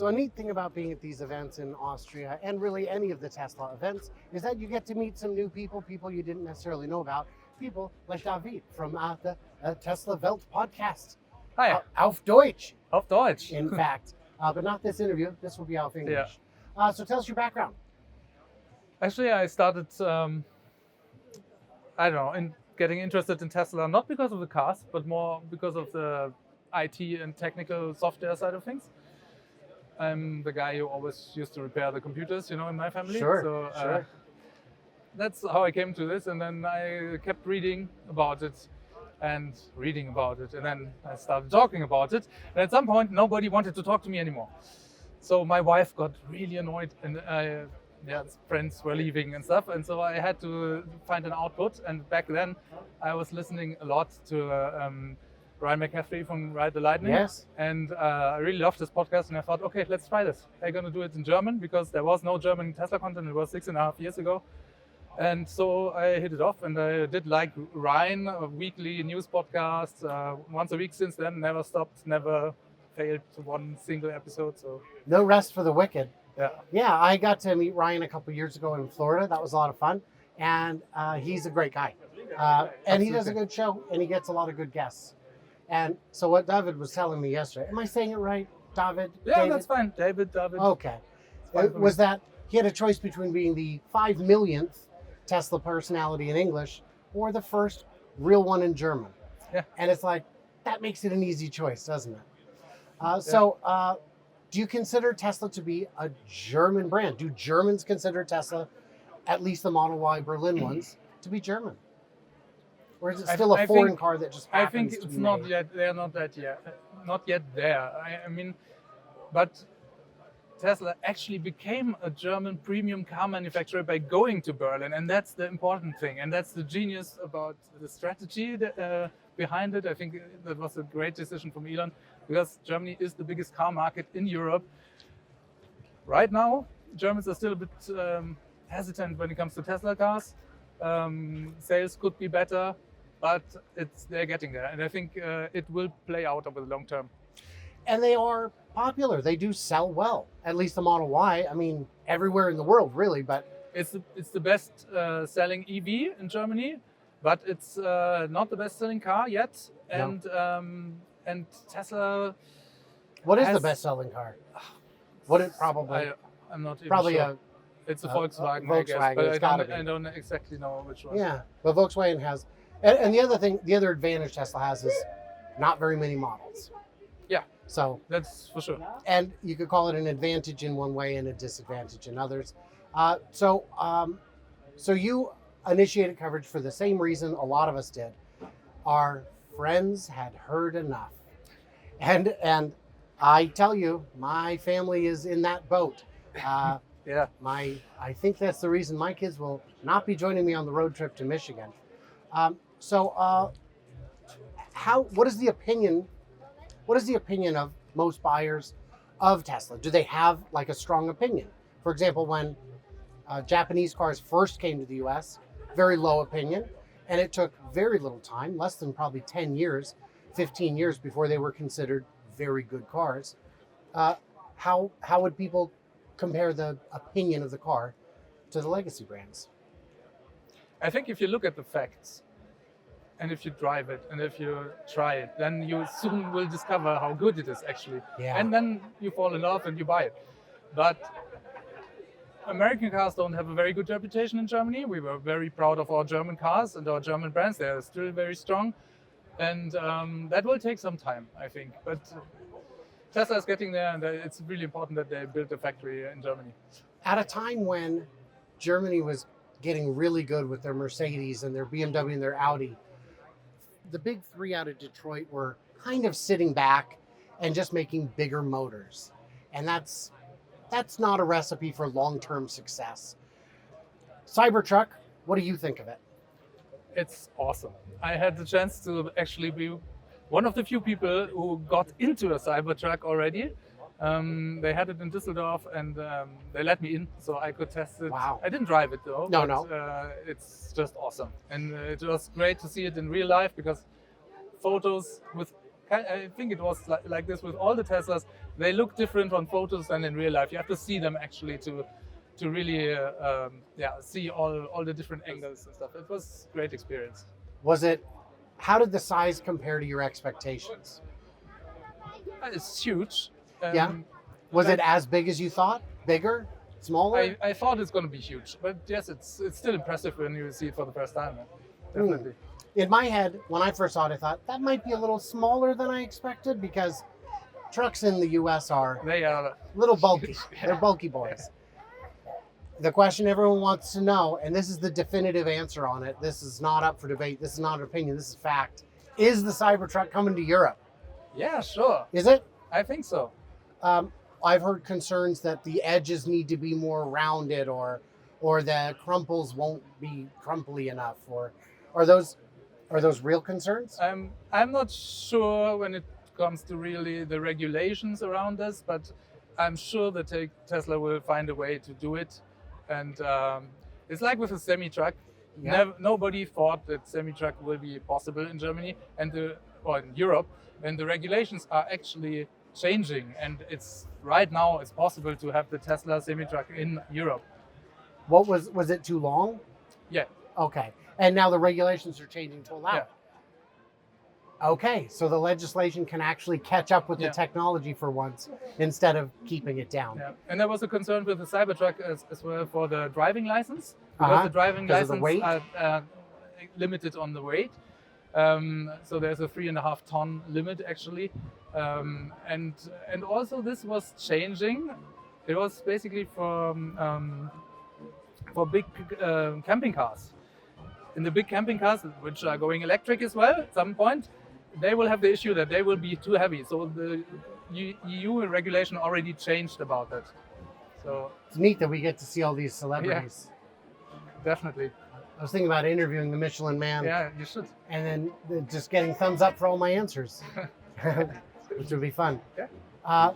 So a neat thing about being at these events in Austria, and really any of the Tesla events, is that you get to meet some new people you didn't necessarily know about. People like David from the Tesla Welt Podcast. Hi. Auf Deutsch. Auf Deutsch. In fact. But not this interview. This will be auf English. Yeah. So tell us your background. Actually, I started, in getting interested in Tesla, not because of the cars, but more because of the IT and technical software side of things. I'm the guy who always used to repair the computers, in my family. Sure, so sure. That's how I came to this, and then I kept reading about it, and then I started talking about it. And at some point, nobody wanted to talk to me anymore. So my wife got really annoyed, and friends were leaving and stuff, and so I had to find an output. And back then, I was listening a lot to Ryan McCaffrey from Ride the Lightning. Yes. And I really loved this podcast, and I thought, okay, let's try this. I'm going to do it in German because there was no German Tesla content. It was 6.5 years ago. And so I hit it off, and I did like Ryan, a weekly news podcast, once a week since then, never stopped, never failed to one single episode. So no rest for the wicked. Yeah. Yeah, I got to meet Ryan a couple years ago in Florida. That was a lot of fun. And he's a great guy. And he does a good show, and he gets a lot of good guests. And so what David was telling me yesterday, am I saying it right, David? Yeah, David? that's fine. David. Okay. Was that he had a choice between being the 5 millionth Tesla personality in English or the first real one in German. Yeah. And it's like, that makes it an easy choice, doesn't it? Do you consider Tesla to be a German brand? Do Germans consider Tesla, at least the Model Y Berlin ones, to be German? Or is it still a foreign car that just happens I think to it's be not made? yet. They're not that yet. Not yet there. I mean, but Tesla actually became a German premium car manufacturer by going to Berlin, and that's the important thing. And that's the genius about the strategy behind it. I think that was a great decision from Elon, because Germany is the biggest car market in Europe. Right now, Germans are still a bit hesitant when it comes to Tesla cars. Sales could be better, but they're getting there. And I think it will play out over the long term. And they are popular. They do sell well, at least the Model Y. I mean, everywhere in the world, really, but it's the best selling EV in Germany, but it's not the best selling car yet. And Tesla. What is the best selling car? What it probably? I'm not even probably sure. It's a Volkswagen, I guess, Volkswagen, but I don't exactly know which one. Yeah, but Volkswagen has, and the other advantage Tesla has is not very many models. Yeah. So that's for sure. And you could call it an advantage in one way and a disadvantage in others. So you initiated coverage for the same reason a lot of us did. Our friends had heard enough, and I tell you, my family is in that boat. Yeah. I think that's the reason my kids will not be joining me on the road trip to Michigan. What is the opinion? What is the opinion of most buyers of Tesla? Do they have like a strong opinion? For example, when Japanese cars first came to the US, very low opinion, and it took very little time, less than probably 10 years, 15 years before they were considered very good cars. How would people compare the opinion of the car to the legacy brands? I think if you look at the facts, and if you drive it, and if you try it, then you soon will discover how good it is actually. Yeah. And then you fall in love and you buy it. But American cars don't have a very good reputation in Germany. We were very proud of our German cars and our German brands. They are still very strong. And that will take some time, I think. But Tesla is getting there, and it's really important that they build a factory in Germany. At a time when Germany was getting really good with their Mercedes and their BMW and their Audi, the big three out of Detroit were kind of sitting back and just making bigger motors. And that's not a recipe for long-term success. Cybertruck, what do you think of it? It's awesome. I had the chance to actually be one of the few people who got into a Cybertruck already. They had it in Düsseldorf, and they let me in so I could test it. Wow. I didn't drive it though. No. It's just awesome. And it was great to see it in real life, because photos with I think it was like this with all the Teslas. They look different on photos than in real life. You have to see them actually to really see all the different angles and stuff. It was a great experience. How did the size compare to your expectations? It's huge. Yeah. Was it as big as you thought? Bigger? Smaller? I thought it's going to be huge, but yes, it's still impressive when you see it for the first time. Definitely. In my head, when I first saw it, I thought that might be a little smaller than I expected because trucks in the U.S. They are a little bulky. They're bulky boys. The question everyone wants to know, and this is the definitive answer on it. This is not up for debate. This is not an opinion. This is fact. Is the Cybertruck coming to Europe? Yeah, sure. Is it? I think so. I've heard concerns that the edges need to be more rounded, or the crumples won't be crumply enough. Or are those real concerns? I'm not sure when it comes to really the regulations around this, but I'm sure that Tesla will find a way to do it. And it's like with a semi-truck. Yeah. Nobody thought that semi-truck will be possible in Germany or in Europe, and the regulations are actually changing. And right now it's possible to have the Tesla semi-truck in Europe. Was it too long? Yeah. Okay. And now the regulations are changing to allow it. Okay, so the legislation can actually catch up with the technology for once instead of keeping it down. Yeah. And there was a concern with the Cybertruck as well for the driving license, because the driving license are limited on the weight. So there's a 3.5 ton limit actually. And also this was changing. It was basically for big camping cars. In the big camping cars, which are going electric as well at some point, they will have the issue that they will be too heavy. So the EU regulation already changed about that. So it's neat that we get to see all these celebrities. Yeah, definitely. I was thinking about interviewing the Michelin Man. Yeah, you should. And then just getting thumbs up for all my answers, which would be fun. Yeah.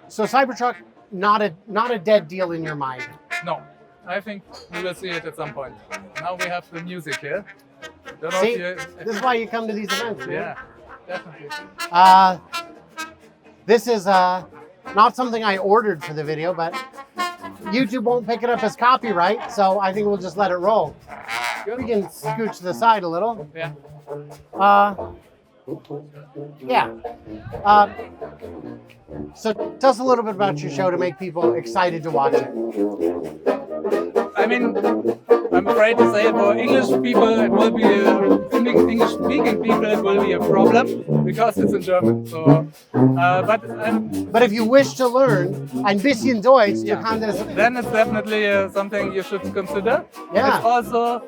So Cybertruck, not a dead deal in your mind. No, I think we will see it at some point. Now we have the music here. See, this is why you come to these events. Yeah, definitely. This is not something I ordered for the video, but YouTube won't pick it up as copyright, so I think we'll just let it roll. Good. We can scooch to the side a little. Yeah. So tell us a little bit about your show to make people excited to watch it. I mean, I'm afraid to say it, for English people, it will be English-speaking people, it will be a problem because it's in German. So, but if you wish to learn ein bisschen Deutsch, you can this. Then it's definitely something you should consider. Yeah. It's also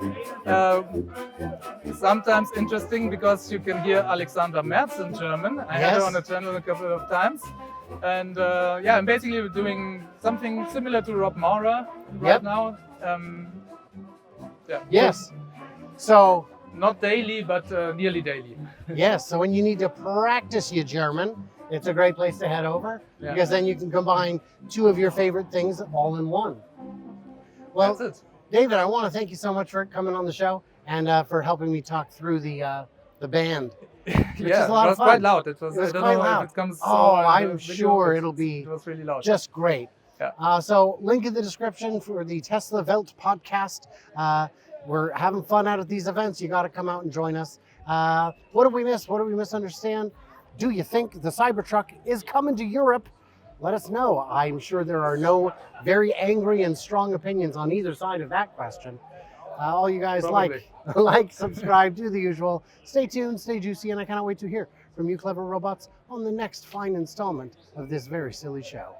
sometimes interesting because you can hear Alexander Merz in German. I had her on the channel a couple of times. And I'm basically doing something similar to Rob Maurer right now. Yes. So not daily, but nearly daily. Yes. So when you need to practice your German, it's a great place to head over because then you can combine two of your favorite things all in one. Well, that's it. David, I want to thank you so much for coming on the show and for helping me talk through the band. Yeah, it was quite loud. It was quite loud. If it comes I'm sure it'll be it was really loud. Just great. Yeah. So link in the description for the Tesla Welt Podcast. We're having fun out at these events. You got to come out and join us. What did we miss? What did we misunderstand? Do you think the Cybertruck is coming to Europe? Let us know. I'm sure there are no very angry and strong opinions on either side of that question. All you guys like, subscribe, do the usual. Stay tuned, stay juicy, and I cannot wait to hear from you clever robots on the next fine installment of this very silly show.